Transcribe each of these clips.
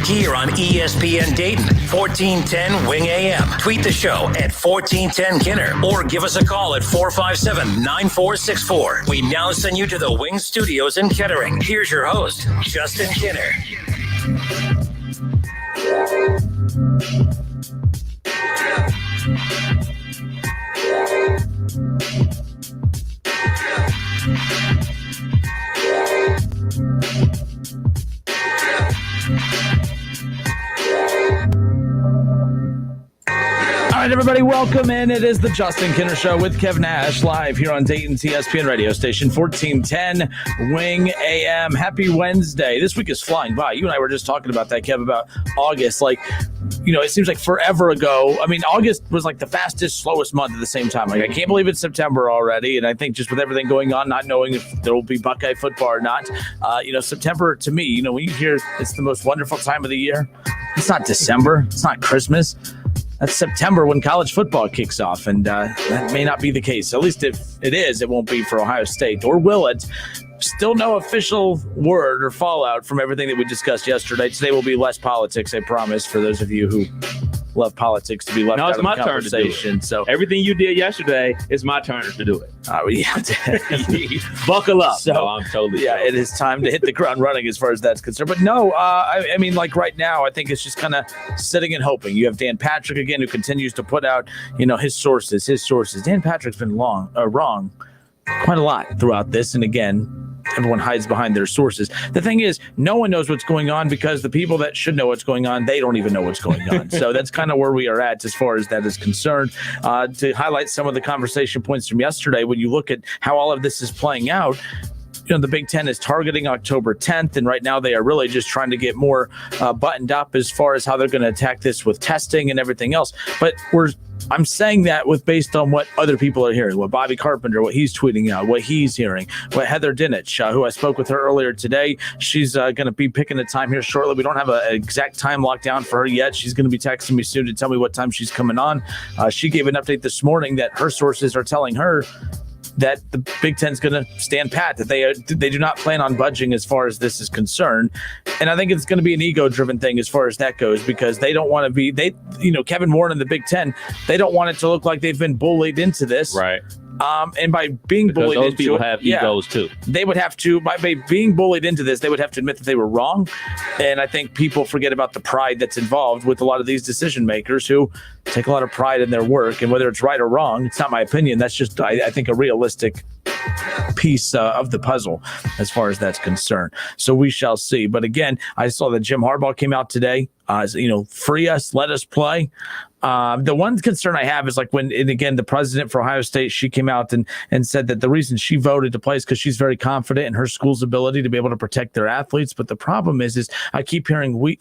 here on ESPN Dayton, 1410 Wing AM. Tweet the show at 1410 Kinner or give us a call at 457-9464. We now send you to the Wing Studios in Kettering. Here's your host, Justin Kinner. All right, everybody, welcome in. It is the Justin Kinner Show with Kev Nash live here on Dayton's ESPN Radio Station, 1410 Wing AM. Happy Wednesday. This week is flying by. You and I were just talking about that, Kev, about August. Like, you know, it seems like forever ago. I mean, August was like the fastest, slowest month at the same time. Like, I can't believe it's September already. And I think just with everything going on, not knowing if there will be Buckeye football or not, September to me, you know, when you hear it's the most wonderful time of the year, it's not December. It's not Christmas. That's September when college football kicks off, and that may not be the case. At least if it is, it won't be for Ohio State. Or will it? Still no official word or fallout from everything that we discussed yesterday. Today will be less politics, I promise, for those of you who love politics to be left out of the conversation. So everything you did yesterday, it's my turn to do it. Yeah. Buckle up. So, I'm totally sure. It is time to hit the ground running as far as that's concerned. But no, I mean, like right now, I think it's just kind of sitting and hoping. You have Dan Patrick again, who continues to put out, his sources. Dan Patrick's been wrong quite a lot throughout this, and again, everyone hides behind their sources. The thing is, no one knows what's going on because the people that should know what's going on, they don't even know what's going on. So that's kind of where we are at as far as that is concerned. To highlight some of the conversation points from yesterday, when you look at how all of this is playing out, the Big Ten is targeting October 10th, and right now they are really just trying to get more buttoned up as far as how they're going to attack this with testing and everything else. But I'm saying that based on what other people are hearing, what Bobby Carpenter, what he's tweeting out, what he's hearing, what Heather Dinich, who I spoke with her earlier today, she's going to be picking a time here shortly. We don't have an exact time locked down for her yet. She's going to be texting me soon to tell me what time she's coming on. She gave an update this morning that her sources are telling her that the Big Ten's going to stand pat, that they do not plan on budging as far as this is concerned. And I think it's going to be an ego-driven thing as far as that goes, because they don't want to be, Kevin Warren and the Big Ten, they don't want it to look like they've been bullied into this. Right. And by being because bullied those into people it, have egos too. They would have to, by being bullied into this, they would have to admit that they were wrong. And I think people forget about the pride that's involved with a lot of these decision makers who take a lot of pride in their work. And whether it's right or wrong, it's not my opinion. That's just, I think, a realistic piece of the puzzle as far as that's concerned. So we shall see. But again, I saw that Jim Harbaugh came out today. Free us, let us play. The one concern I have is the president for Ohio State, she came out and said that the reason she voted to play is because she's very confident in her school's ability to be able to protect their athletes. But the problem is I keep hearing when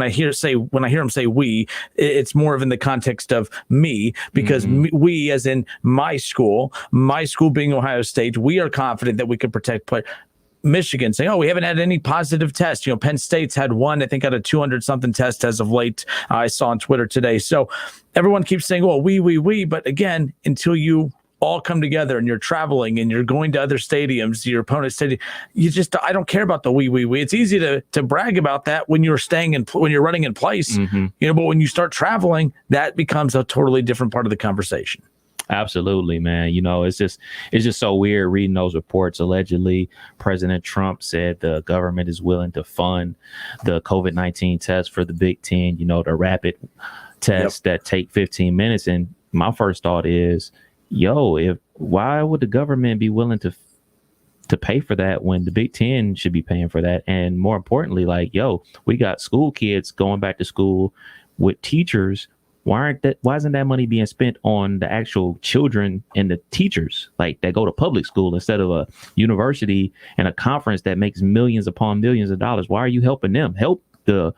I hear him say we, it's more of in the context of me, because we, as in my school being Ohio State, we are confident that we can protect players. Michigan saying, we haven't had any positive tests. Penn State's had one, I think, out of 200-something tests as of late. I saw on Twitter today. So everyone keeps saying, we. But again, until you all come together and you're traveling and you're going to other stadiums, your opponent's stadium, I don't care about the we. It's easy to brag about that when you're when you're running in place, but when you start traveling, that becomes a totally different part of the conversation. Absolutely, man. It's just so weird reading those reports. Allegedly, President Trump said the government is willing to fund the COVID-19 test for the Big Ten, the rapid tests that take 15 minutes. And my first thought is, why would the government be willing to pay for that when the Big Ten should be paying for that? And more importantly, we got school kids going back to school with teachers. Why isn't that money being spent on the actual children and the teachers that go to public school instead of a university and a conference that makes millions upon millions of dollars? Why are you helping them? Help the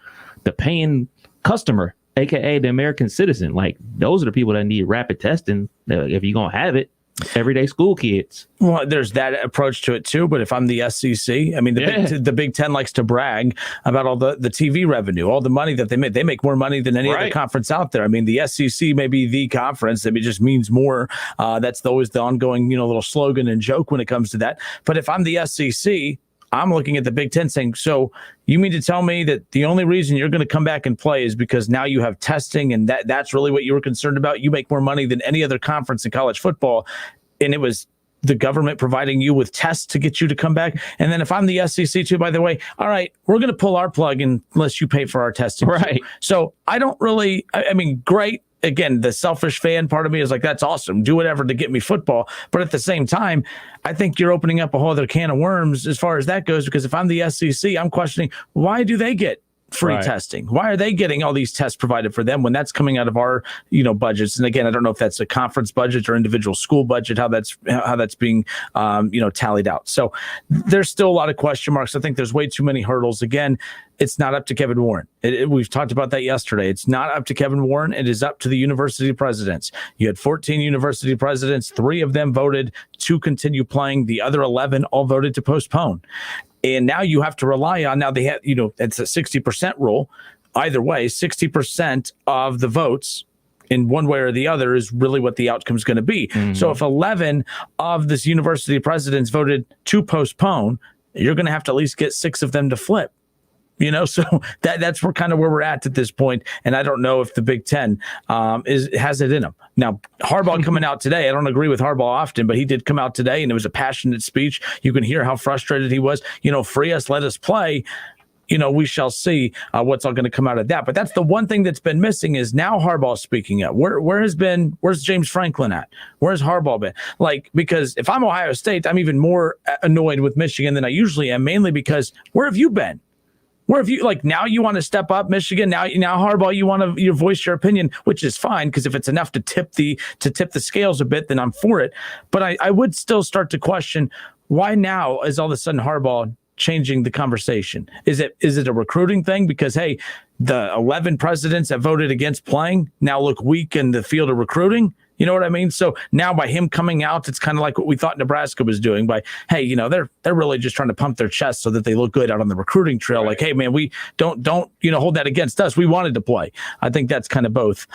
paying customer, aka the American citizen. Those are the people that need rapid testing if you're gonna have it. Everyday school kids. Well, there's that approach to it too. But if I'm the SEC, I mean, the Big Ten likes to brag about all the TV revenue, all the money that they make. They make more money than any other conference out there. I mean, the SEC may be the conference. It just means more. That's always the ongoing, little slogan and joke when it comes to that. But if I'm the SEC, I'm looking at the Big Ten saying, so you mean to tell me that the only reason you're going to come back and play is because now you have testing and that's really what you were concerned about? You make more money than any other conference in college football. And it was the government providing you with tests to get you to come back. And then if I'm the SEC too, by the way, all right, we're going to pull our plug unless you pay for our testing. Right. Too. So I don't really, I mean, great. Again, the selfish fan part of me is like, that's awesome. Do whatever to get me football. But at the same time, I think you're opening up a whole other can of worms as far as that goes, because if I'm the SEC, I'm questioning, why do they get free testing? Why are they getting all these tests provided for them when that's coming out of our, budgets? And again, I don't know if that's a conference budget or individual school budget, how that's being, tallied out. So there's still a lot of question marks. I think there's way too many hurdles. Again, it's not up to Kevin Warren. We've talked about that yesterday. It's not up to Kevin Warren. It is up to the university presidents. You had 14 university presidents. 3 of them voted to continue playing. The other 11 all voted to postpone. And now you have to rely on, now they have, it's a 60% rule. Either way, 60% of the votes in one way or the other is really what the outcome is going to be. Mm-hmm. So if 11 of this university presidents voted to postpone, you're going to have to at least get 6 of them to flip. So that's kind of where we're at this point. And I don't know if the Big Ten has it in them. Now, Harbaugh coming out today, I don't agree with Harbaugh often, but he did come out today and it was a passionate speech. You can hear how frustrated he was. Free us, let us play. We shall see what's all going to come out of that. But that's the one thing that's been missing is now Harbaugh speaking up. Where's James Franklin at? Where's Harbaugh been? Because if I'm Ohio State, I'm even more annoyed with Michigan than I usually am, mainly because where have you been? Where have you, now you want to step up, Michigan? Now Harbaugh, you want to voice your opinion, which is fine, because if it's enough to tip the scales a bit, then I'm for it. But I would still start to question, why now is all of a sudden Harbaugh changing the conversation? Is it a recruiting thing? Because, hey, the 11 presidents that voted against playing now look weak in the field of recruiting. You know what I mean? So now by him coming out, it's kind of like what we thought Nebraska was doing by, hey, they're really just trying to pump their chest so that they look good out on the recruiting trail. Right. Like, hey, man, we don't hold that against us. We wanted to play. I think that's kind of both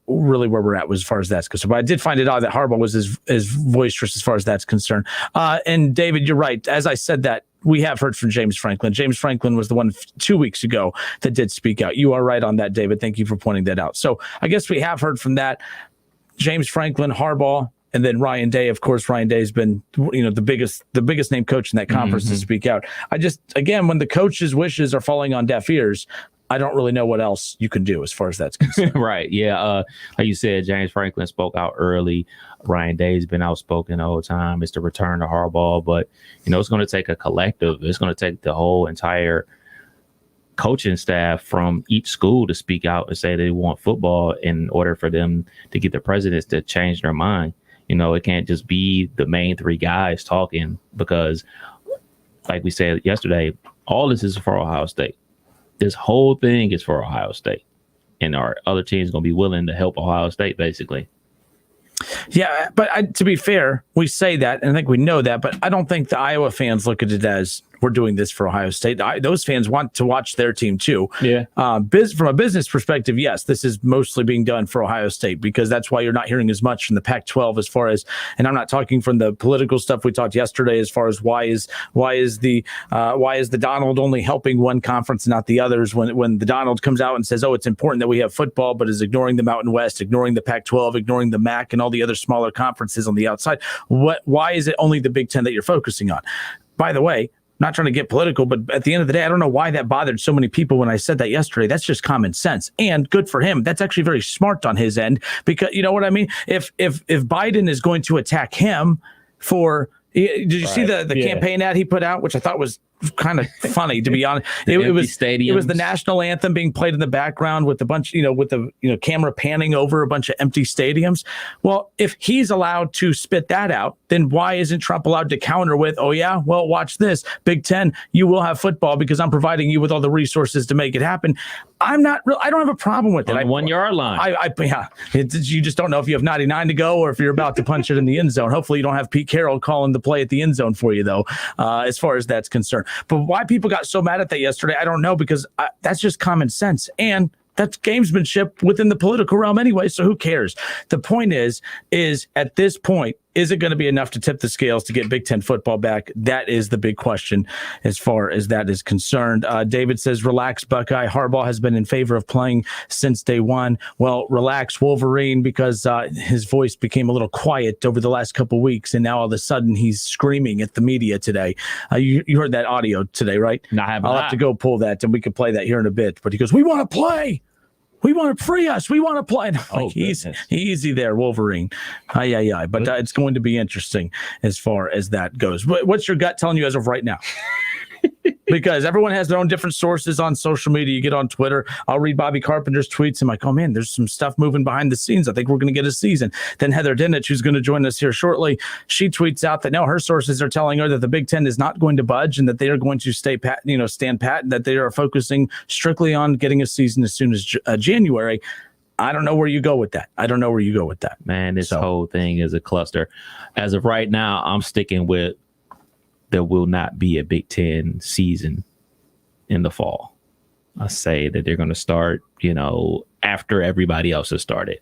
really where we're at as far as that's concerned. But I did find it odd that Harbaugh was as boisterous as far as that's concerned. And David, you're right. As I said that, we have heard from James Franklin. James Franklin was the one 2 weeks ago that did speak out. You are right on that, David. Thank you for pointing that out. So I guess we have heard from that. James Franklin, Harbaugh, and then Ryan Day. Of course, Ryan Day has been, the biggest name coach in that conference to speak out. Again, when the coach's wishes are falling on deaf ears, I don't really know what else you can do as far as that's concerned. Right. Yeah. Like you said, James Franklin spoke out early. Ryan Day's been outspoken the whole time. It's the return to Harbaugh, but it's going to take a collective. It's going to take the whole entire coaching staff from each school to speak out and say they want football in order for them to get the presidents to change their mind. It can't just be the main 3 guys talking, because like we said yesterday, all this is for Ohio State. This whole thing is for Ohio State, and our other teams going to be willing to help Ohio State, basically. Yeah, but to be fair, we say that, and I think we know that, but I don't think the Iowa fans look at it as we're doing this for Ohio State. Those fans want to watch their team too. Yeah. From a business perspective, yes, this is mostly being done for Ohio State, because that's why you're not hearing as much from the Pac-12 as far as, and I'm not talking from the political stuff we talked yesterday as far as why is the Donald only helping one conference and not the others, when the Donald comes out and says, oh, it's important that we have football, but is ignoring the Mountain West, ignoring the Pac-12, ignoring the MAC and all the other smaller conferences on the outside. Why is it only the Big Ten that you're focusing on? By the way, not trying to get political, but at the end of the day, I don't know why that bothered so many people when I said that yesterday. That's just common sense, and good for him. That's actually very smart on his end, because you know what I mean? If Biden is going to attack him for, did you see the campaign ad he put out, which I thought was kind of funny, to be honest. It was the national anthem being played in the background with a bunch, with the camera panning over a bunch of empty stadiums. Well, if he's allowed to spit that out, then why isn't Trump allowed to counter with, oh yeah, well, watch this, Big Ten, you will have football because I'm providing you with all the resources to make it happen. I don't have a problem with it. On the 1 yard line. You just don't know if you have 99 to go or if you're about to punch it in the end zone. Hopefully you don't have Pete Carroll calling the play at the end zone for you, though, as far as that's concerned. But why people got so mad at that yesterday, I don't know, because that's just common sense. And that's gamesmanship within the political realm anyway, so who cares? The point is at this point, is it going to be enough to tip the scales to get Big Ten football back? That is the big question as far as that is concerned. David says, relax, Buckeye. Harbaugh has been in favor of playing since day one. Well, relax, Wolverine, because his voice became a little quiet over the last couple weeks, and now all of a sudden he's screaming at the media today. You heard that audio today, right? No, I'll have to go pull that, and we can play that here in a bit. But he goes, we want to play. We want to free us. We want to play. Easy there, Wolverine. But it's going to be interesting as far as that goes. What's your gut telling you as of right now? Because everyone has their own different sources on social media. You get on Twitter. I'll read Bobby Carpenter's tweets. I'm like, oh, man, there's some stuff moving behind the scenes. I think we're going to get a season. Then Heather Dinich, who's going to join us here shortly, she tweets out that, no, her sources are telling her that the Big Ten is not going to budge and that they are going to stand pat, and that they are focusing strictly on getting a season as soon as January. I don't know where you go with that. Man, this whole thing is a cluster. As of right now, I'm sticking with there will not be a Big Ten season in the fall. I say that they're going to start, after everybody else has started.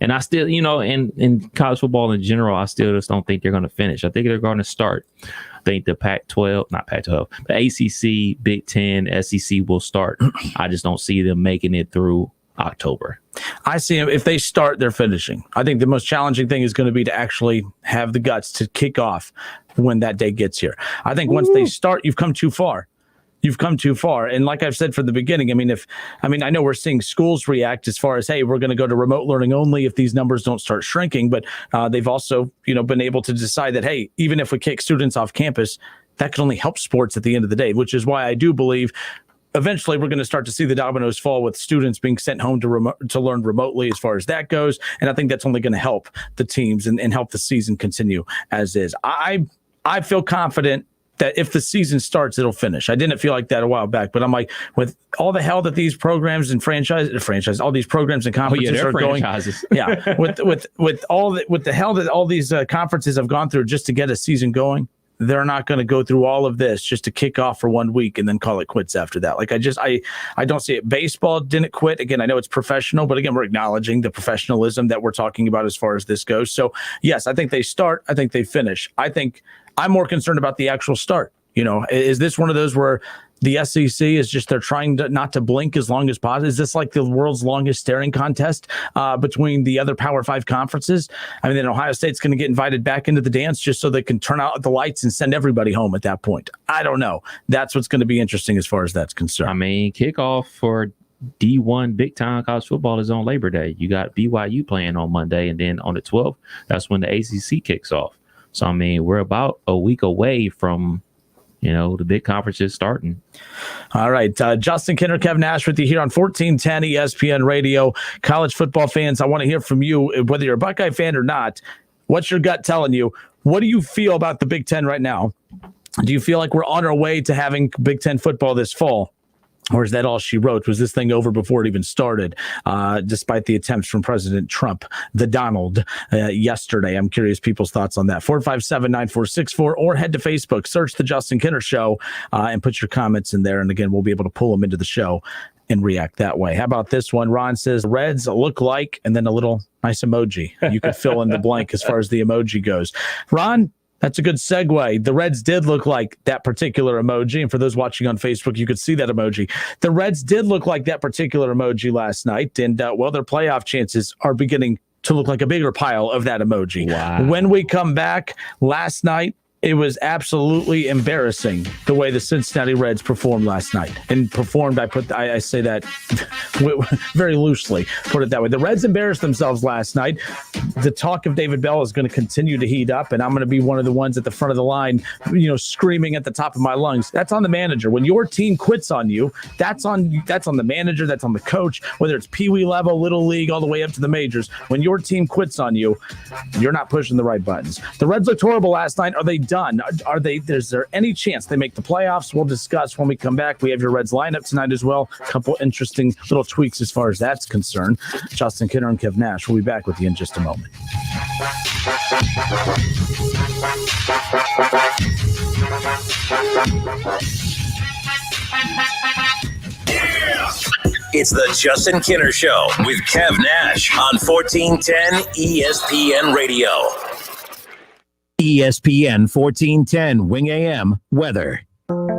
And I still, in college football in general, I still just don't think they're going to finish. I think they're going to start. I think the the ACC, Big Ten, SEC will start. I just don't see them making it through October. I see them. If they start, they're finishing. I think the most challenging thing is going to be to actually have the guts to kick off when that day gets here. I think once they start, you've come too far. And like I've said from the beginning, I know we're seeing schools react as far as, hey, we're going to go to remote learning only if these numbers don't start shrinking. But they've also, been able to decide that, hey, even if we kick students off campus, that can only help sports at the end of the day, which is why I do believe eventually we're going to start to see the dominoes fall with students being sent home to learn remotely as far as that goes. And I think that's only going to help the teams and help the season continue as is. I feel confident that if the season starts, it'll finish. I didn't feel like that a while back, but I'm like, with all the hell that these programs and all these programs and conferences are franchises. going, with the hell that all these conferences have gone through just to get a season going, they're not going to go through all of this just to kick off for 1 week and then call it quits after that. Like I don't see it. Baseball didn't quit. Again, I know it's professional, but again, we're acknowledging the professionalism that we're talking about as far as this goes. So yes, I think they start. I think they finish. I think I'm more concerned about the actual start. Is this one of those where the SEC is just, they're trying not to blink as long as possible? Is this like the world's longest staring contest between the other Power 5 conferences? Then Ohio State's going to get invited back into the dance just so they can turn out the lights and send everybody home at that point. I don't know. That's what's going to be interesting as far as that's concerned. Kickoff for D1 big time college football is on Labor Day. You got BYU playing on Monday, and then on the 12th, that's when the ACC kicks off. So, we're about a week away from, the big conferences starting. All right. Justin Kinner, Kev Nash with you here on 1410 ESPN Radio. College football fans, I want to hear from you, whether you're a Buckeye fan or not. What's your gut telling you? What do you feel about the Big Ten right now? Do you feel like we're on our way to having Big Ten football this fall? Or is that all she wrote? Was this thing over before it even started, despite the attempts from President Trump, the Donald, yesterday? I'm curious people's thoughts on that. 457-9464, or head to Facebook, search The Justin Kinner Show, and put your comments in there. And again, we'll be able to pull them into the show and react that way. How about this one? Ron says, Reds look like, and then a little nice emoji. You could fill in the blank as far as the emoji goes. Ron, that's a good segue. The Reds did look like that particular emoji. And for those watching on Facebook, you could see that emoji. The Reds did look like that particular emoji last night. And, their playoff chances are beginning to look like a bigger pile of that emoji. Wow. When we come back last night, it was absolutely embarrassing the way the Cincinnati Reds performed last night. And performed, I say that very loosely, put it that way. The Reds embarrassed themselves last night. The talk of David Bell is going to continue to heat up, and I'm going to be one of the ones at the front of the line, screaming at the top of my lungs. That's on the manager. When your team quits on you, that's on the manager, that's on the coach, whether it's Pee-wee level, little league, all the way up to the majors. When your team quits on you, you're not pushing the right buttons. The Reds looked horrible last night. Are they done? Is there any chance they make the playoffs? We'll discuss when we come back. We have your Reds lineup tonight as well. A couple interesting little tweaks as far as that's concerned. Justin Kinner and Kev Nash will be back with you in just a moment. It's the Justin Kinner Show with Kev Nash on 1410 ESPN Radio. ESPN 1410 Wing AM weather.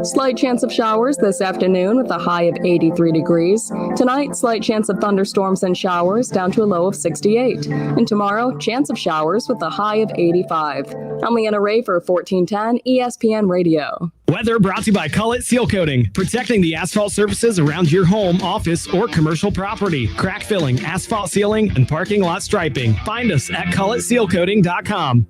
Slight chance of showers this afternoon with a high of 83 degrees. Tonight, slight chance of thunderstorms and showers down to a low of 68. And tomorrow, chance of showers with a high of 85. I'm Leanna Ray for 1410 ESPN Radio. Weather brought to you by Cullet Seal Coating, protecting the asphalt surfaces around your home, office, or commercial property. Crack filling, asphalt sealing, and parking lot striping. Find us at culletsealcoating.com.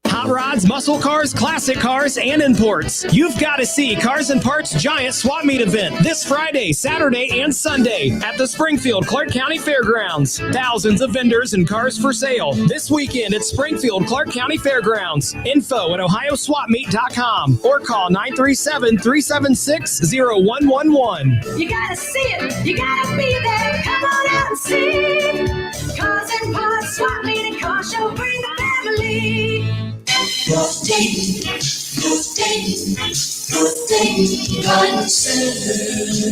Hot rods, muscle cars, classic cars, and imports. You've got to see Cars and Parts Giant Swap Meet event this Friday, Saturday, and Sunday at the Springfield Clark County Fairgrounds. Thousands of vendors and cars for sale this weekend at Springfield Clark County Fairgrounds. Info at ohioswapmeet.com or call 937-376-0111. You got to see it. You got to be there. Come on out and see. Cars and Parts Swap Meet and Car Show. Bring the family.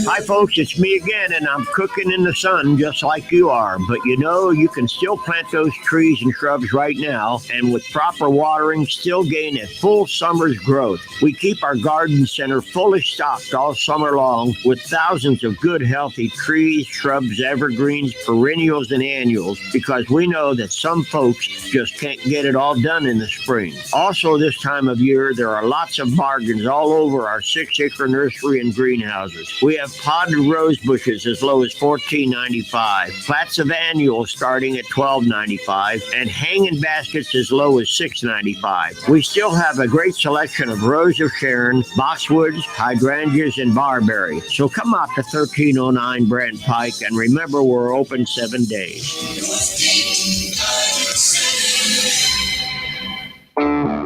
Hi folks, it's me again, and I'm cooking in the sun just like you are. But you know, you can still plant those trees and shrubs right now, and with proper watering, still gain a full summer's growth. We keep our garden center fully stocked all summer long with thousands of good, healthy trees, shrubs, evergreens, perennials, and annuals, because we know that some folks just can't get it all done in the spring. Also, this time of year, there are lots of bargains all over our 6-acre nursery and greenhouses. We have potted rose bushes as low as $14.95, plats of annuals starting at $12.95, and hanging baskets as low as $6.95. We still have a great selection of Rose of Sharon, boxwoods, hydrangeas, and barberry. So come out to 1309 Brant Pike, and remember, we're open 7 days.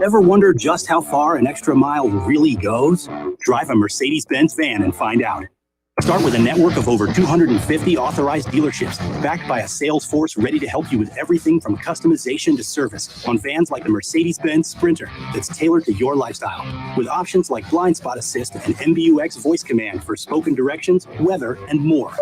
Ever wonder just how far an extra mile really goes? Drive a Mercedes-Benz van and find out. Start with a network of over 250 authorized dealerships, backed by a sales force ready to help you with everything from customization to service on vans like the Mercedes-Benz Sprinter that's tailored to your lifestyle, with options like blind spot assist and MBUX voice command for spoken directions, weather, and more.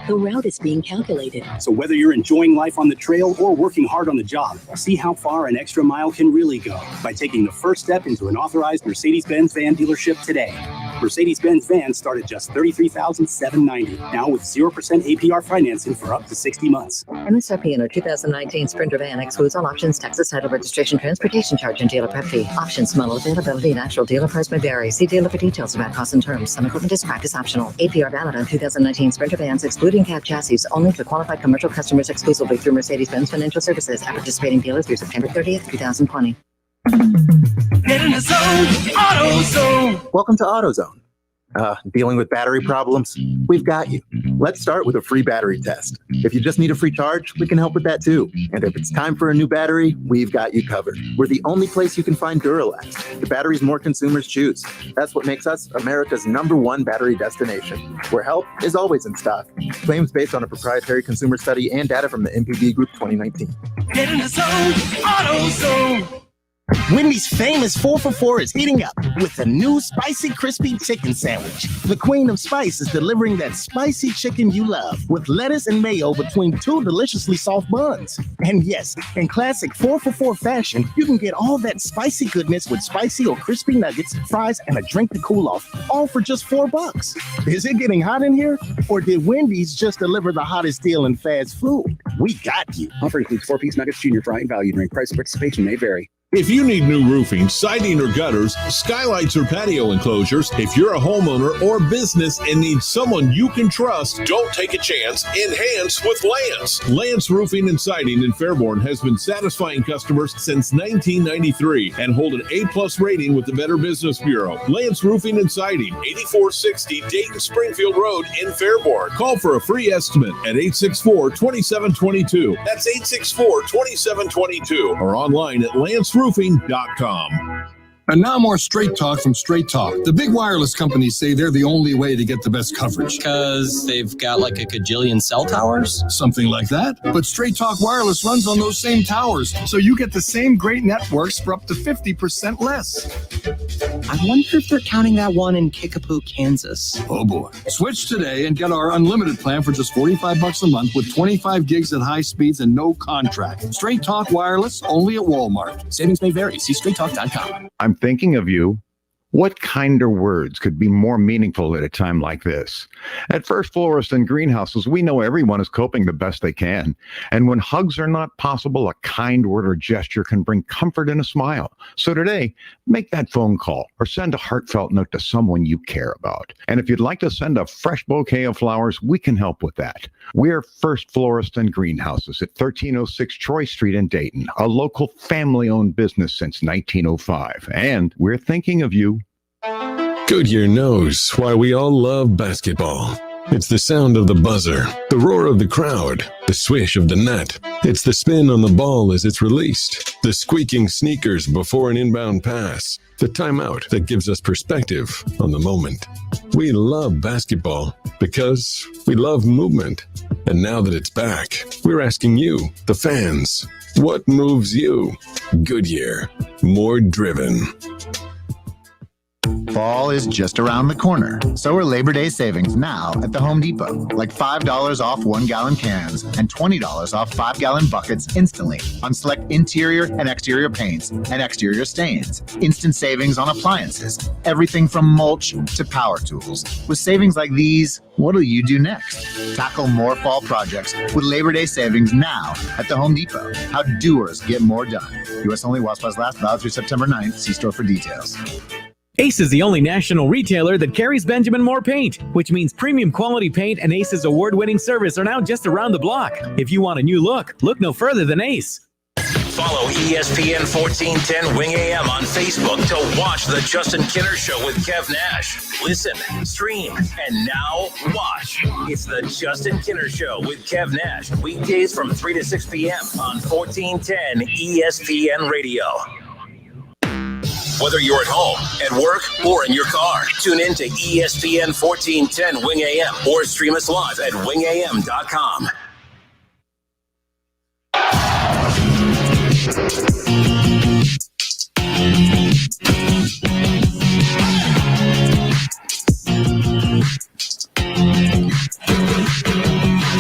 The route is being calculated. So whether you're enjoying life on the trail or working hard on the job, see how far an extra mile can really go by taking the first step into an authorized Mercedes-Benz van dealership today. Mercedes-Benz vans start at just $33,790, now with 0% APR financing for up to 60 months. MSRP in our 2019 Sprinter van excludes all options, taxes, title, registration, transportation charge, and dealer prep fee. Options, model availability, and actual dealer price may vary. See dealer for details about costs and terms. Some equipment is practice optional. APR valid on 2019 Sprinter vans, excluding cab chassis, only to qualified commercial customers exclusively through Mercedes-Benz Financial Services at participating dealers through September 30th, 2020. Get in the zone, AutoZone. Welcome to AutoZone. Dealing with battery problems? We've got you. Let's start with a free battery test. If you just need a free charge, we can help with that too. And if it's time for a new battery, we've got you covered. We're the only place you can find Duralast, the batteries more consumers choose. That's what makes us America's #1 battery destination, where help is always in stock. Claims based on a proprietary consumer study and data from the MPB Group 2019. Get in the zone, AutoZone. Wendy's famous 4 for $4 is heating up with a new spicy crispy chicken sandwich. The queen of spice is delivering that spicy chicken you love with lettuce and mayo between 2 deliciously soft buns. And yes, in classic 4 for $4 fashion, you can get all that spicy goodness with spicy or crispy nuggets, fries, and a drink to cool off, all for just $4. Is it getting hot in here? Or did Wendy's just deliver the hottest deal in fast food? We got you. Offer includes 4-piece nuggets, junior fry, and value drink. Price of participation may vary. If you need new roofing, siding, or gutters, skylights, or patio enclosures, if you're a homeowner or business and need someone you can trust, don't take a chance. Enhance with Lance. Lance Roofing and Siding in Fairborn has been satisfying customers since 1993 and hold an A+ rating with the Better Business Bureau. Lance Roofing and Siding, 8460 Dayton Springfield Road in Fairborn. Call for a free estimate at 864-2722. That's 864-2722 or online at lanceroofing.com. And now more Straight Talk from Straight Talk. The big wireless companies say they're the only way to get the best coverage. Because they've got like a gajillion cell towers? Something like that. But Straight Talk Wireless runs on those same towers, so you get the same great networks for up to 50% less. I wonder if they're counting that one in Kickapoo, Kansas. Oh boy. Switch today and get our unlimited plan for just $45 a month with 25 gigs at high speeds and no contract. Straight Talk Wireless, only at Walmart. Savings may vary. See straighttalk.com. I'm thinking of you. What kinder words could be more meaningful at a time like this? At First Florist and Greenhouses, we know everyone is coping the best they can. And when hugs are not possible, a kind word or gesture can bring comfort and a smile. So today, make that phone call or send a heartfelt note to someone you care about. And if you'd like to send a fresh bouquet of flowers, we can help with that. We're First Florist and Greenhouses at 1306 Troy Street in Dayton, a local family-owned business since 1905. And we're thinking of you. Goodyear knows why we all love basketball. It's the sound of the buzzer, the roar of the crowd, the swish of the net. It's the spin on the ball as it's released, the squeaking sneakers before an inbound pass, the timeout that gives us perspective on the moment. We love basketball because we love movement. And now that it's back, we're asking you, the fans, what moves you? Goodyear, more driven. Fall is just around the corner. So are Labor Day savings now at the Home Depot. Like $5 off 1-gallon cans and $20 off 5-gallon buckets instantly on select interior and exterior paints and exterior stains. Instant savings on appliances. Everything from mulch to power tools. With savings like these, what'll you do next? Tackle more fall projects with Labor Day savings now at the Home Depot. How doers get more done. U.S. only while supplies last, valid through September 9th. See store for details. Ace is the only national retailer that carries Benjamin Moore paint, which means premium quality paint and Ace's award-winning service are now just around the block. If you want a new look no further than Ace. Follow ESPN 1410 Wing AM on Facebook to watch the Justin Kinner Show with Kev Nash. Listen, stream, and now watch. It's the Justin Kinner Show with Kev Nash. Weekdays from 3 to 6 p.m. on 1410 ESPN Radio. Whether you're at home, at work, or in your car, tune in to ESPN 1410 Wing AM or stream us live at wingam.com.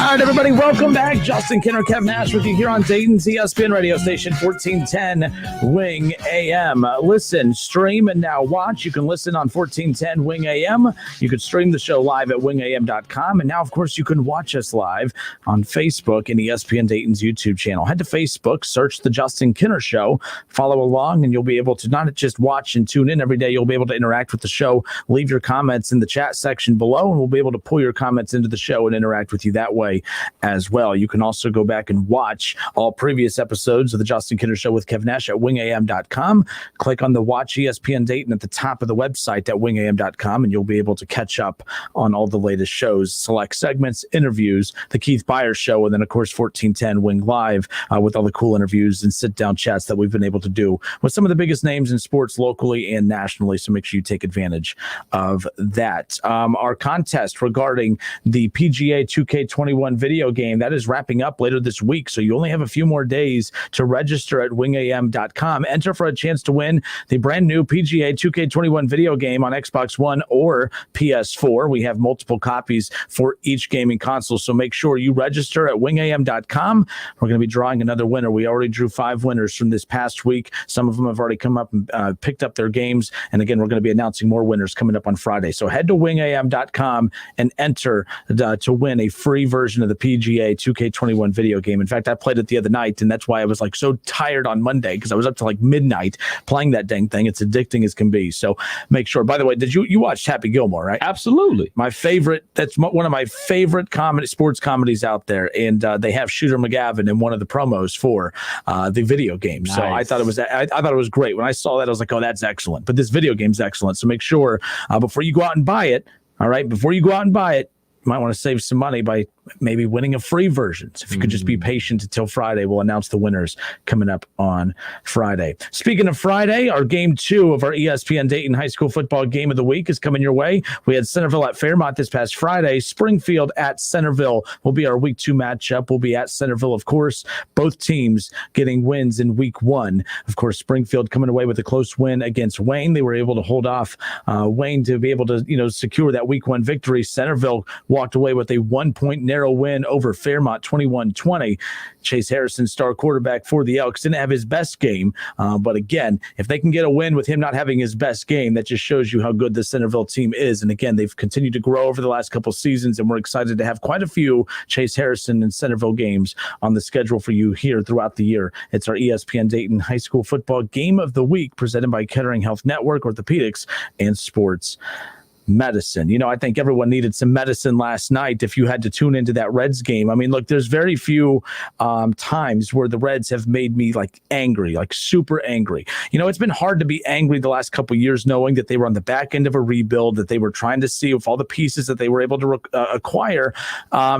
All right, everybody, welcome back. Justin Kinner, Kev Nash with you here on Dayton's ESPN Radio Station 1410 Wing AM. Listen, stream, and now watch. You can listen on 1410 Wing AM. You can stream the show live at wingam.com. And now, of course, you can watch us live on Facebook and ESPN Dayton's YouTube channel. Head to Facebook, search The Justin Kinner Show, follow along, and you'll be able to not just watch and tune in every day, you'll be able to interact with the show, leave your comments in the chat section below, and we'll be able to pull your comments into the show and interact with you that way as well. You can also go back and watch all previous episodes of the Justin Kinner Show with Kev Nash at wingam.com. Click on the Watch ESPN Dayton at the top of the website at wingam.com, and you'll be able to catch up on all the latest shows, select segments, interviews, the Keith Byers Show, and then, of course, 1410 Wing Live with all the cool interviews and sit-down chats that we've been able to do with some of the biggest names in sports locally and nationally, so make sure you take advantage of that. Our contest regarding the PGA 2K21 video game, that is wrapping up later this week, so you only have a few more days to register at wingam.com. Enter for a chance to win the brand new PGA 2K21 video game on Xbox One or PS4. We have multiple copies for each gaming console, so make sure you register at wingam.com. We're going to be drawing another winner. We already drew 5 winners from this past week. Some of them have already come up and picked up their games, and again, we're going to be announcing more winners coming up on Friday. So head to wingam.com and enter to win a free version of the PGA 2K21 video game. In fact, I played it the other night, and that's why I was like so tired on Monday, because I was up to like midnight playing that dang thing. It's addicting as can be. So make sure. By the way, did you watched Happy Gilmore, right? Absolutely. My favorite. That's one of my favorite sports comedies out there, and they have Shooter McGavin in one of the promos for the video game. Nice. So I thought it was great. When I saw that, I was like, oh, that's excellent. But this video game's excellent. So make sure before you go out and buy it. All right, before you go out and buy it, might want to save some money by maybe winning a free version. So if you could just be patient until Friday, we'll announce the winners coming up on Friday. Speaking of Friday, our game 2 of our ESPN Dayton High School football game of the week is coming your way. We had Centerville at Fairmont this past Friday. Springfield at Centerville will be our week 2 matchup. We'll be at Centerville, of course. Both teams getting wins in week 1. Of course, Springfield coming away with a close win against Wayne. They were able to hold off Wayne to be able to, secure that week 1 victory. Centerville walked away with a 1-point narrow win over Fairmont, 21-20. Chase Harrison, star quarterback for the Elks, didn't have his best game. But again, if they can get a win with him not having his best game, that just shows you how good the Centerville team is. And again, they've continued to grow over the last couple seasons, and we're excited to have quite a few Chase Harrison and Centerville games on the schedule for you here throughout the year. It's our ESPN Dayton High School football game of the week, presented by Kettering Health Network, Orthopedics, and Sports Medicine. I think everyone needed some medicine last night if you had to tune into that Reds game. I mean, look, there's very few times where the Reds have made me angry, super angry. It's been hard to be angry the last couple of years, knowing that they were on the back end of a rebuild, that they were trying to see if all the pieces that they were able to acquire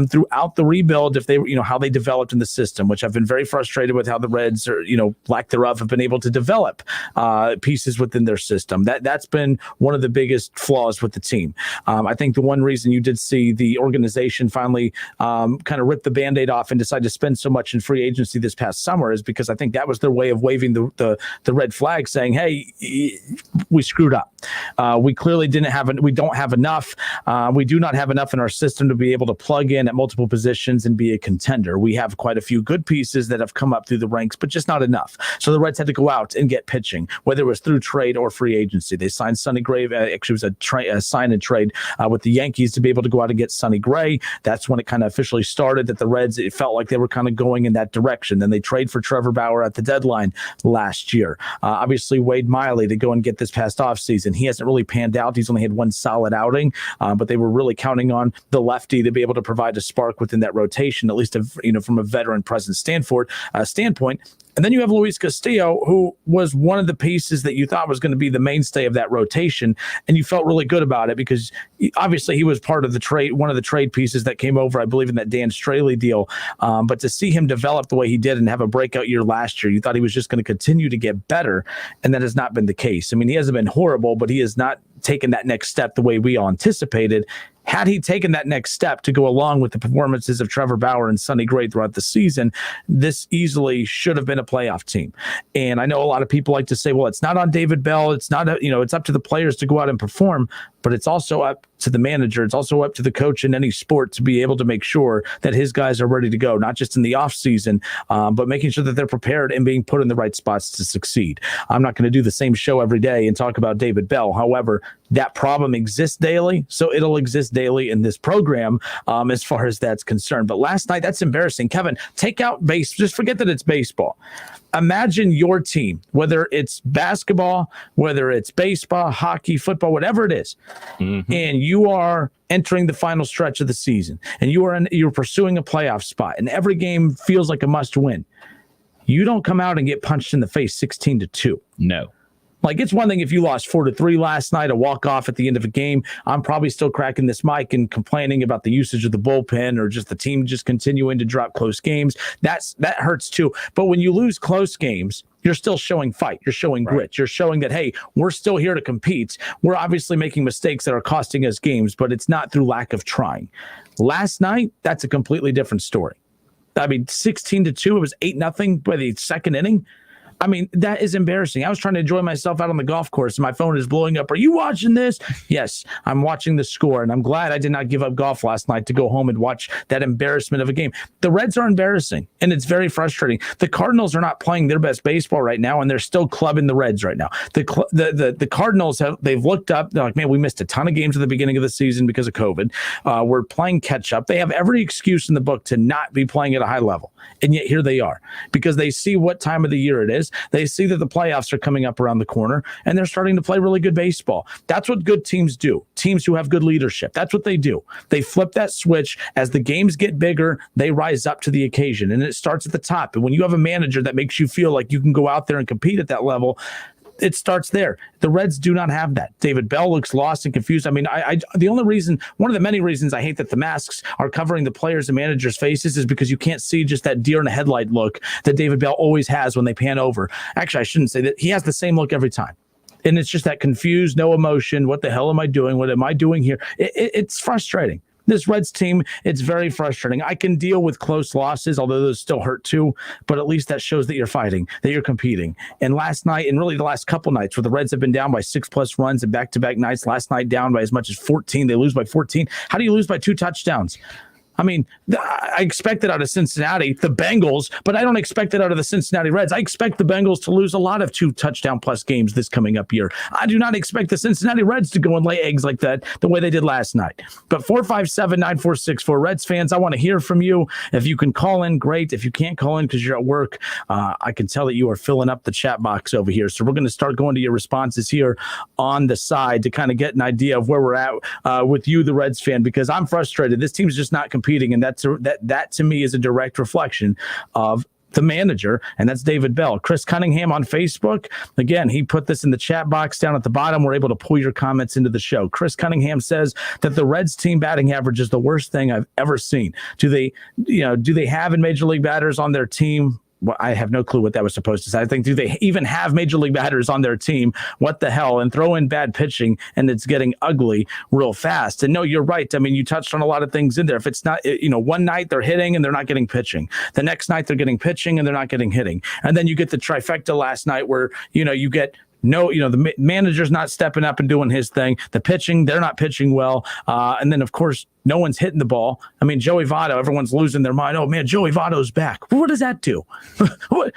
throughout the rebuild, if they were, how they developed in the system, which I've been very frustrated with how the Reds are, lack thereof, have been able to develop pieces within their system. That's been one of the biggest flaws with the team. I think the one reason you did see the organization finally kind of rip the Band-Aid off and decide to spend so much in free agency this past summer is because I think that was their way of waving the red flag, saying, hey, we screwed up. We clearly we don't have enough. We do not have enough in our system to be able to plug in at multiple positions and be a contender. We have quite a few good pieces that have come up through the ranks, but just not enough. So the Reds had to go out and get pitching, whether it was through trade or free agency. They signed Sonny Gray. Actually, it was a sign and trade with the Yankees to be able to go out and get Sonny Gray. That's when it kind of officially started that the Reds, it felt like they were kind of going in that direction. Then they trade for Trevor Bauer at the deadline last year. Obviously, Wade Miley to go and get this past offseason. He hasn't really panned out. He's only had one solid outing, but they were really counting on the lefty to be able to provide a spark within that rotation, at least from a veteran presence standpoint. And then you have Luis Castillo, who was one of the pieces that you thought was going to be the mainstay of that rotation, and you felt really good about it because obviously he was part of the trade, one of the trade pieces that came over, I believe, in that Dan Straley deal. But to see him develop the way he did and have a breakout year last year, you thought he was just going to continue to get better, and that has not been the case. I mean, he hasn't been horrible, but he has not taken that next step the way we all anticipated. Had he taken that next step to go along with the performances of Trevor Bauer and Sonny Gray throughout the season, this easily should have been a playoff team. And I know a lot of people like to say, well, it's not on David Bell. It's not, it's up to the players to go out and perform, but it's also up to the manager. It's also up to the coach in any sport to be able to make sure that his guys are ready to go, not just in the off season, but making sure that they're prepared and being put in the right spots to succeed. I'm not going to do the same show every day and talk about David Bell. However, that problem exists daily, so it'll exist daily in this program as far as that's concerned. But last night, that's embarrassing. Kevin, take out base. Just forget that it's baseball. Imagine your team, whether it's basketball, whether it's baseball, hockey, football, whatever it is, and you are entering the final stretch of the season, and you're pursuing a playoff spot, and every game feels like a must-win. You don't come out and get punched in the face 16-2. No. Like, it's one thing if you lost 4-3 last night, a walk-off at the end of a game. I'm probably still cracking this mic and complaining about the usage of the bullpen or just the team just continuing to drop close games. That hurts too. But when you lose close games, you're still showing fight. You're showing grit. You're showing that, hey, we're still here to compete. We're obviously making mistakes that are costing us games, but it's not through lack of trying. Last night, that's a completely different story. I mean, 16-2, it was 8-0 by the second inning. I mean, that is embarrassing. I was trying to enjoy myself out on the golf course, and my phone is blowing up. Are you watching this? Yes, I'm watching the score, and I'm glad I did not give up golf last night to go home and watch that embarrassment of a game. The Reds are embarrassing, and it's very frustrating. The Cardinals are not playing their best baseball right now, and they're still clubbing the Reds right now. The Cardinals, they've looked up. They're like, man, we missed a ton of games at the beginning of the season because of COVID. We're playing catch-up. They have every excuse in the book to not be playing at a high level, and yet here they are because they see what time of the year it is. They see that the playoffs are coming up around the corner, and they're starting to play really good baseball. That's what good teams do. Teams who have good leadership. That's what they do. They flip that switch. As the games get bigger, they rise up to the occasion, and it starts at the top. And when you have a manager that makes you feel like you can go out there and compete at that level, it starts there. The Reds do not have that. David Bell looks lost and confused. I mean, one of the many reasons I hate that the masks are covering the players and managers' faces is because you can't see just that deer in a headlight look that David Bell always has when they pan over. Actually, I shouldn't say that. He has the same look every time. And it's just that confused, no emotion. What the hell am I doing? What am I doing here? It's frustrating. This Reds team, it's very frustrating. I can deal with close losses, although those still hurt too, but at least that shows that you're fighting, that you're competing. And last night, and really the last couple nights, where the Reds have been down by 6+ runs in back-to-back nights, last night down by as much as 14, they lose by 14. How do you lose by 2 touchdowns? I mean, I expect it out of Cincinnati, the Bengals, but I don't expect it out of the Cincinnati Reds. I expect the Bengals to lose a lot of 2-touchdown-plus games this coming up year. I do not expect the Cincinnati Reds to go and lay eggs like that the way they did last night. But 457-9464 Reds fans, I want to hear from you. If you can call in, great. If you can't call in because you're at work, I can tell that you are filling up the chat box over here. So we're going to start going to your responses here on the side to kind of get an idea of where we're at with you, the Reds fan, because I'm frustrated. This team's just not competing. And that to me is a direct reflection of the manager, and that's David Bell. Chris Cunningham on Facebook, again, he put this in the chat box down at the bottom. We're able to pull your comments into the show. Chris Cunningham says that the Reds team batting average is the worst thing I've ever seen. Do they have in Major League batters on their team? Well, I have no clue what that was supposed to say. I think, do they even have Major League batters on their team? What the hell? And throw in bad pitching, and it's getting ugly real fast. And no, you're right. I mean, you touched on a lot of things in there. If it's not, one night they're hitting and they're not getting pitching. The next night they're getting pitching and they're not getting hitting. And then you get the trifecta last night where, you get the manager's not stepping up and doing his thing. The pitching, they're not pitching well. And then, of course, no one's hitting the ball. I mean, Joey Votto, everyone's losing their mind. Oh, man, Joey Votto's back. What does that do? What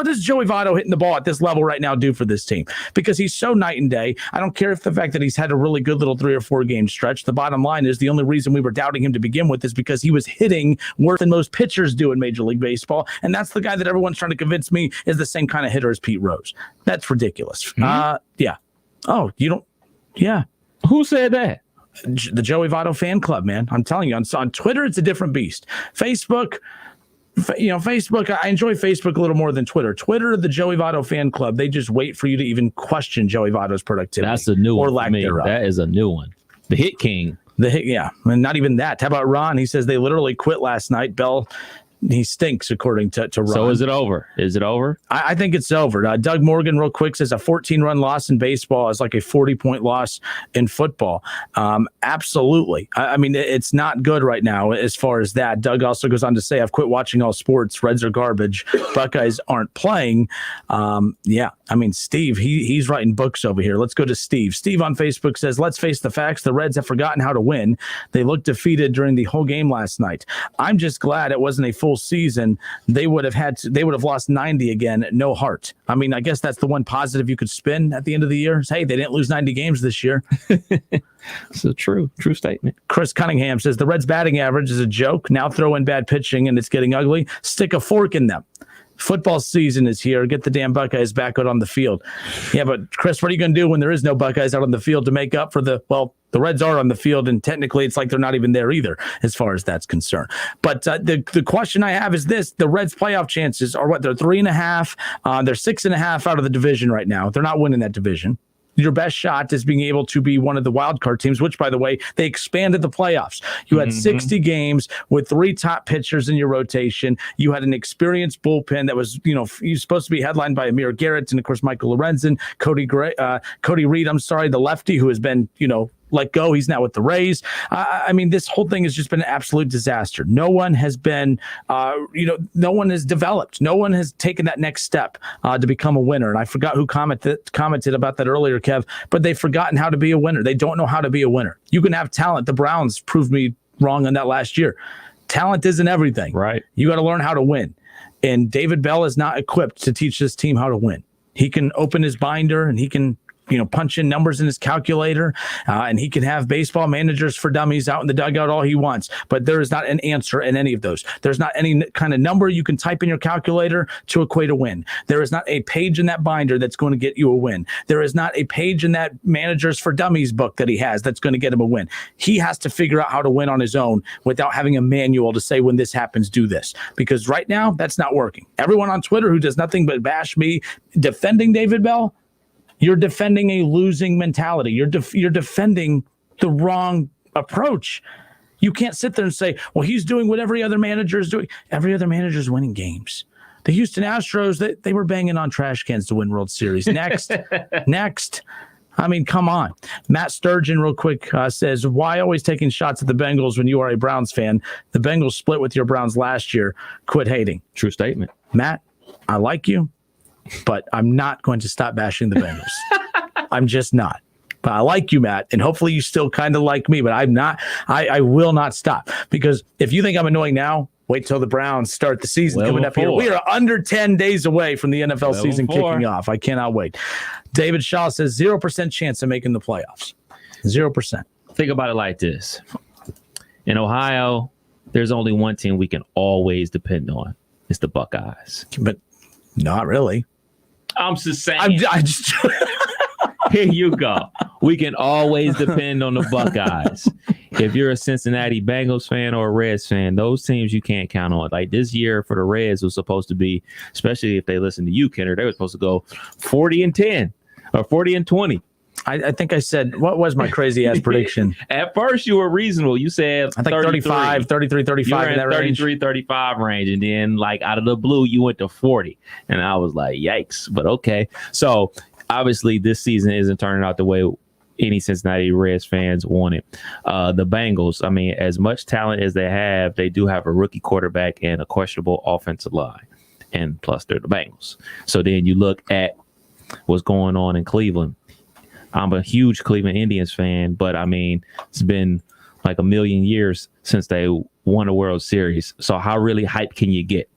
does Joey Votto hitting the ball at this level right now do for this team? Because he's so night and day. I don't care if the fact that he's had a really good little 3 or 4 game stretch. The bottom line is the only reason we were doubting him to begin with is because he was hitting worse than most pitchers do in Major League Baseball. And that's the guy that everyone's trying to convince me is the same kind of hitter as Pete Rose. That's ridiculous. Yeah. Oh, you don't. Yeah. Who said that? The Joey Votto fan club, man. I'm telling you, on Twitter, it's a different beast. Facebook, I enjoy Facebook a little more than Twitter. Twitter, the Joey Votto fan club, they just wait for you to even question Joey Votto's productivity. That's a new one. Or lack thereof. That is a new one. The Hit King. Yeah. And not even that. How about Ron? He says they literally quit last night. Bell, he stinks, according to Ron. So is it over? Is it over? I think it's over. Doug Morgan, real quick, says a 14-run loss in baseball is like a 40-point loss in football. Absolutely. I mean, it's not good right now as far as that. Doug also goes on to say, I've quit watching all sports. Reds are garbage. Buckeyes aren't playing. Yeah. I mean, Steve, he's writing books over here. Let's go to Steve. Steve on Facebook says, let's face the facts. The Reds have forgotten how to win. They looked defeated during the whole game last night. I'm just glad it wasn't a full season. They would have lost 90 again. No heart. I mean, I guess that's the one positive you could spin at the end of the year. Hey, they didn't lose 90 games this year. It's a true statement. Chris Cunningham says the Reds batting average is a joke. Now throw in bad pitching and it's getting ugly. Stick a fork in them. Football season is here. Get the damn Buckeyes back out on the field. Yeah, but Chris, what are you going to do when there is no Buckeyes out on the field to make up for the Reds are on the field, and technically it's like they're not even there either as far as that's concerned. But the question I have is this. The Reds' playoff chances are what? They're 3.5. They're 6.5 out of the division right now. They're not winning that division. Your best shot is being able to be one of the wild card teams, which, by the way, they expanded the playoffs. You had 60 games with 3 top pitchers in your rotation. You had an experienced bullpen that was, you're supposed to be headlined by Amir Garrett and, of course, Michael Lorenzen, Cody Reed, the lefty who has been, let go. He's now with the Rays. I mean, this whole thing has just been an absolute disaster. No one has been, no one has developed. No one has taken that next step to become a winner. And I forgot who commented about that earlier, Kev, but they've forgotten how to be a winner. They don't know how to be a winner. You can have talent. The Browns proved me wrong on that last year. Talent isn't everything. Right. You got to learn how to win. And David Bell is not equipped to teach this team how to win. He can open his binder and he can punch in numbers in his calculator, and he can have baseball managers for dummies out in the dugout all he wants. But there is not an answer in any of those. There's not any kind of number you can type in your calculator to equate a win. There is not a page in that binder that's going to get you a win. There is not a page in that managers for dummies book that he has that's going to get him a win. He has to figure out how to win on his own without having a manual to say, when this happens, do this. Because right now, that's not working. Everyone on Twitter who does nothing but bash me defending David Bell, you're defending a losing mentality. You're defending the wrong approach. You can't sit there and say, well, he's doing what every other manager is doing. Every other manager is winning games. The Houston Astros, they were banging on trash cans to win World Series. Next. I mean, come on. Matt Sturgeon, real quick, says, why always taking shots at the Bengals when you are a Browns fan? The Bengals split with your Browns last year. Quit hating. True statement. Matt, I like you, but I'm not going to stop bashing the Bengals. I'm just not. But I like you, Matt, and hopefully you still kind of like me, but I'm not. I will not stop, because if you think I'm annoying now, wait till the Browns start the season coming up here. We are under 10 days away from the NFL season kicking off. I cannot wait. David Shaw says 0% chance of making the playoffs. 0%. Think about it like this. In Ohio, there's only one team we can always depend on. It's the Buckeyes. But not really. I'm just saying. I just Here you go. We can always depend on the Buckeyes. If you're a Cincinnati Bengals fan or a Reds fan, those teams you can't count on. Like this year for the Reds was supposed to be, especially if they listen to you, Kenner, they were supposed to go 40-10 or 40-20. I think I said, what was my crazy ass prediction? At first, you were reasonable. You said I think 35, 35 you were in that 33, 35 range. And then, like, out of the blue, you went to 40. And I was like, yikes. But okay. So, obviously, this season isn't turning out the way any Cincinnati Reds fans want it. The Bengals, I mean, as much talent as they have, they do have a rookie quarterback and a questionable offensive line. And plus, they're the Bengals. So then you look at what's going on in Cleveland. I'm a huge Cleveland Indians fan, but I mean, it's been like a million years since they won a World Series. So how really hyped can you get?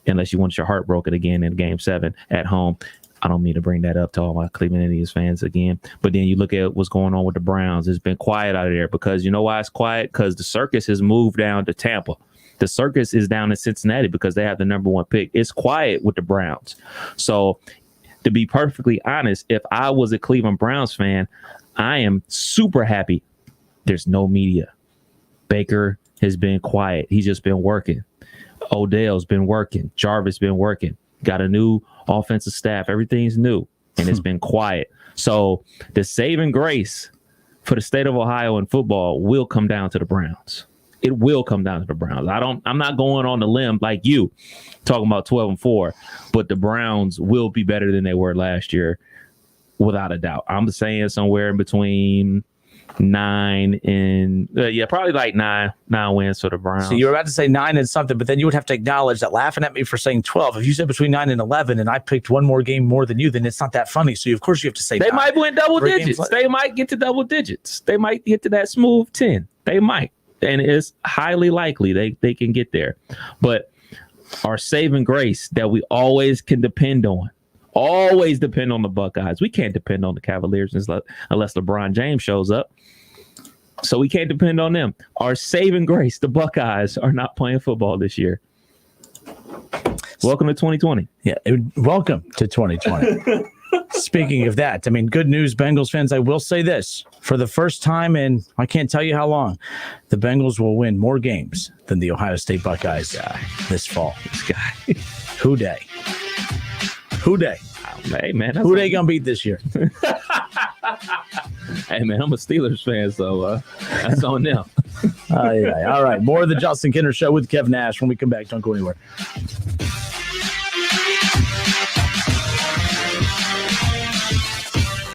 Unless you want your heart broken again in Game 7 at home. I don't mean to bring that up to all my Cleveland Indians fans again. But then you look at what's going on with the Browns. It's been quiet out of there because you know why it's quiet? Because the circus has moved down to Tampa. The circus is down in Cincinnati because they have the number 1 pick. It's quiet with the Browns. So to be perfectly honest, if I was a Cleveland Browns fan, I am super happy there's no media. Baker has been quiet. He's just been working. Odell's been working. Jarvis been working. Got a new offensive staff. Everything's new, and it's been quiet. So the saving grace for the state of Ohio in football will come down to the Browns. It will come down to the Browns. I'm not going on the limb like you talking about 12-4, but the Browns will be better than they were last year, without a doubt. I'm saying somewhere in between 9 and probably like nine wins for the Browns. So you were about to say 9 and something, but then you would have to acknowledge that laughing at me for saying 12. If you said between 9 and 11, and I picked one more game more than you, then it's not that funny. So of course you have to say they 9. might win double digits. They might get to double digits. They might get to that smooth 10. They might. And it's highly likely they can get there. But our saving grace that we always can depend on, always depend on the Buckeyes. We can't depend on the Cavaliers unless LeBron James shows up. So we can't depend on them. Our saving grace, the Buckeyes, are not playing football this year. Welcome to 2020. Yeah, welcome to 2020. Speaking of that, I mean, good news, Bengals fans. I will say this. For the first time in, I can't tell you how long, the Bengals will win more games than the Ohio State Buckeyes this fall. This guy. Who day? Who day? Hey, man. Who they going to beat this year? Hey, man, I'm a Steelers fan, so that's on them. All right. More of the Justin Kinner Show with Kev Nash when we come back. Don't go anywhere.